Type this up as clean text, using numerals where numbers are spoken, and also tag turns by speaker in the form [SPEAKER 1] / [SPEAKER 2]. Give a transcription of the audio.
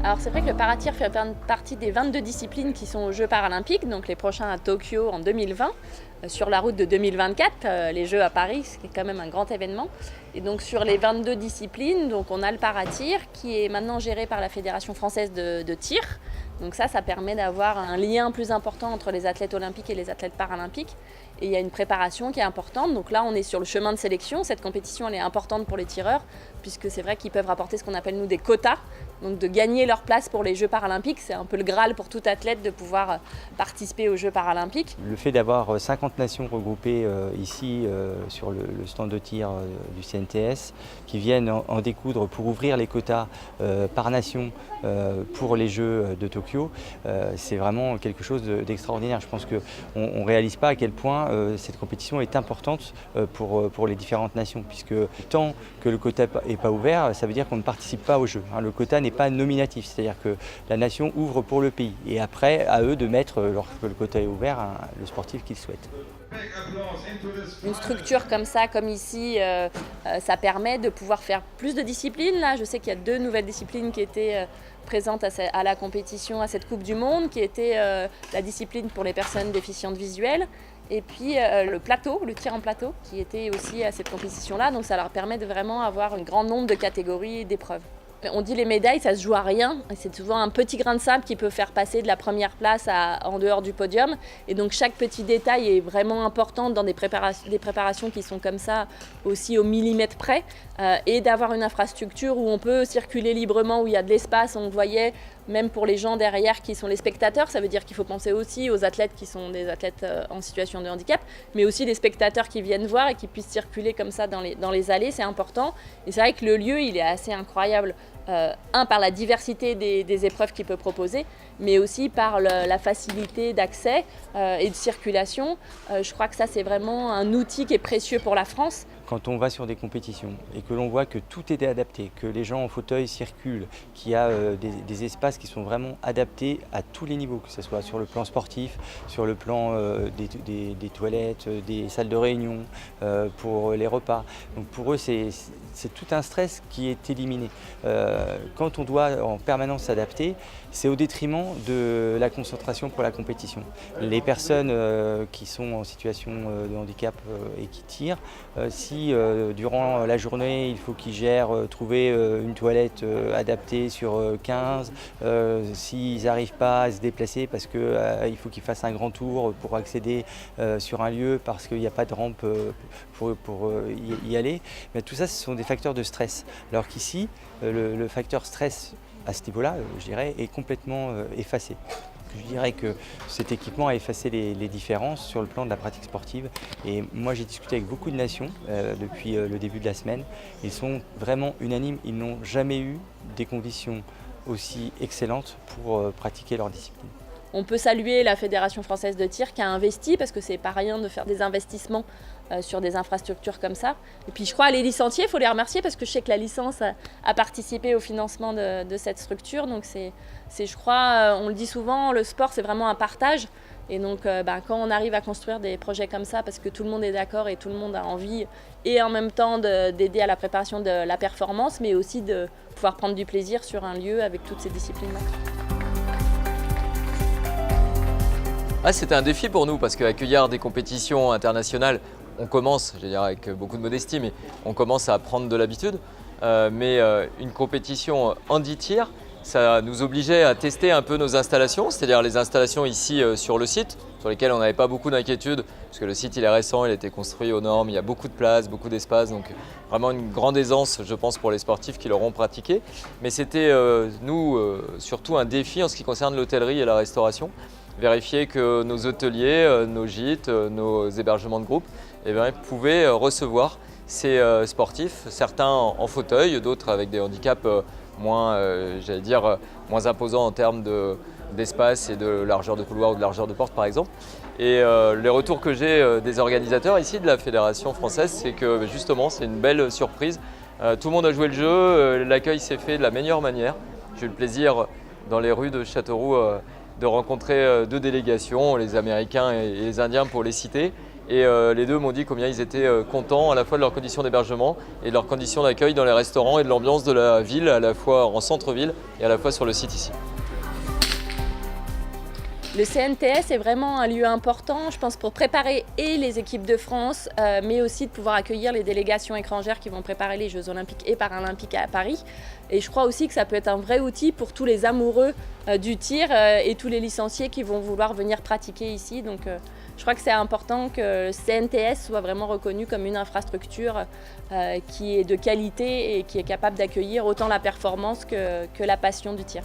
[SPEAKER 1] Alors c'est vrai que le paratir fait partie des 22 disciplines qui sont aux Jeux paralympiques, donc les prochains à Tokyo en 2020, sur la route de 2024, les Jeux à Paris, ce qui est quand même un grand événement. Et donc sur les 22 disciplines, donc on a le paratir qui est maintenant géré par la Fédération française de tir. Donc ça permet d'avoir un lien plus important entre les athlètes olympiques et les athlètes paralympiques. Et il y a une préparation qui est importante. Donc là, on est sur le chemin de sélection. Cette compétition, elle est importante pour les tireurs, puisque c'est vrai qu'ils peuvent rapporter ce qu'on appelle, nous, des quotas. Donc de gagner leur place pour les Jeux paralympiques, c'est un peu le Graal pour tout athlète de pouvoir participer aux Jeux paralympiques.
[SPEAKER 2] Le fait d'avoir 50 nations regroupées ici sur le stand de tir du CNTS, qui viennent en découdre pour ouvrir les quotas par nation pour les Jeux de Tokyo, c'est vraiment quelque chose d'extraordinaire. Je pense qu'on ne réalise pas à quel point cette compétition est importante pour les différentes nations, puisque tant que le quota n'est pas ouvert, ça veut dire qu'on ne participe pas aux Jeux. Le quota n'est pas nominatif, c'est-à-dire que la nation ouvre pour le pays. Et après, à eux de mettre, lorsque le quota est ouvert, le sportif qu'ils souhaitent.
[SPEAKER 1] Une structure comme ça, comme ici, ça permet de pouvoir faire plus de disciplines. Là, je sais qu'il y a 2 nouvelles disciplines qui étaient présentes à la compétition, à cette Coupe du Monde, qui était la discipline pour les personnes déficientes visuelles, et puis le plateau, le tir en plateau, qui était aussi à cette compétition-là. Donc ça leur permet de vraiment avoir un grand nombre de catégories d'épreuves. On dit les médailles, ça se joue à rien. C'est souvent un petit grain de sable qui peut faire passer de la première place en dehors du podium. Et donc chaque petit détail est vraiment important dans des préparations qui sont comme ça, aussi au millimètre près. Et d'avoir une infrastructure où on peut circuler librement, où il y a de l'espace. On voyait, même pour les gens derrière qui sont les spectateurs, ça veut dire qu'il faut penser aussi aux athlètes qui sont des athlètes en situation de handicap, mais aussi les spectateurs qui viennent voir et qui puissent circuler comme ça dans les allées, c'est important. Et c'est vrai que le lieu, il est assez incroyable. Par la diversité des épreuves qu'il peut proposer, mais aussi par la facilité d'accès et de circulation. Je crois que ça, c'est vraiment un outil qui est précieux pour la France.
[SPEAKER 2] Quand on va sur des compétitions et que l'on voit que tout est adapté, que les gens en fauteuil circulent, qu'il y a des espaces qui sont vraiment adaptés à tous les niveaux, que ce soit sur le plan sportif, sur le plan des toilettes, des salles de réunion, pour les repas. Donc pour eux, c'est tout un stress qui est éliminé. Quand on doit en permanence s'adapter, c'est au détriment de la concentration pour la compétition. Les personnes qui sont en situation de handicap et qui tirent, si durant la journée il faut qu'ils gèrent trouver une toilette adaptée sur 15, s'ils n'arrivent pas à se déplacer parce qu'il faut qu'ils fassent un grand tour pour accéder sur un lieu parce qu'il n'y a pas de rampe pour y aller, mais tout ça ce sont des facteurs de stress. Alors qu'ici, le facteur stress à ce niveau-là, je dirais, est complètement effacé. Je dirais que cet équipement a effacé les différences sur le plan de la pratique sportive. Et moi, j'ai discuté avec beaucoup de nations depuis le début de la semaine. Ils sont vraiment unanimes. Ils n'ont jamais eu des conditions aussi excellentes pour pratiquer leur discipline.
[SPEAKER 1] On peut saluer la Fédération française de tir qui a investi, parce que c'est pas rien de faire des investissements sur des infrastructures comme ça. Et puis je crois les licenciés, il faut les remercier parce que je sais que la licence a participé au financement de cette structure. Donc je crois, on le dit souvent, le sport c'est vraiment un partage. Et donc quand on arrive à construire des projets comme ça, parce que tout le monde est d'accord et tout le monde a envie, et en même temps d'aider à la préparation de la performance, mais aussi de pouvoir prendre du plaisir sur un lieu avec toutes ces disciplines-là.
[SPEAKER 3] C'était un défi pour nous parce qu'accueillir des compétitions internationales, on commence, je vais dire avec beaucoup de modestie, mais on commence à prendre de l'habitude. Mais une compétition handi-tir, ça nous obligeait à tester un peu nos installations, c'est-à-dire les installations ici sur le site, sur lesquelles on n'avait pas beaucoup d'inquiétude, parce que le site il est récent, il a été construit aux normes, il y a beaucoup de place, beaucoup d'espace, donc vraiment une grande aisance, je pense, pour les sportifs qui l'auront pratiqué. Mais c'était, surtout un défi en ce qui concerne l'hôtellerie et la restauration. Vérifier que nos hôteliers, nos gîtes, nos hébergements de groupe pouvaient recevoir ces sportifs, certains en fauteuil, d'autres avec des handicaps moins imposants en termes d'espace et de largeur de couloir ou de largeur de porte par exemple. Et les retours que j'ai des organisateurs ici de la Fédération française, c'est que justement c'est une belle surprise. Tout le monde a joué le jeu, l'accueil s'est fait de la meilleure manière. J'ai eu le plaisir dans les rues de Châteauroux de rencontrer 2 délégations, les Américains et les Indiens pour les citer. Et les deux m'ont dit combien ils étaient contents à la fois de leurs conditions d'hébergement et de leurs conditions d'accueil dans les restaurants et de l'ambiance de la ville, à la fois en centre-ville et à la fois sur le site ici.
[SPEAKER 1] Le CNTS est vraiment un lieu important, je pense, pour préparer et les équipes de France, mais aussi de pouvoir accueillir les délégations étrangères qui vont préparer les Jeux Olympiques et Paralympiques à Paris. Et je crois aussi que ça peut être un vrai outil pour tous les amoureux du tir et tous les licenciés qui vont vouloir venir pratiquer ici. Donc je crois que c'est important que le CNTS soit vraiment reconnu comme une infrastructure qui est de qualité et qui est capable d'accueillir autant la performance que la passion du tir.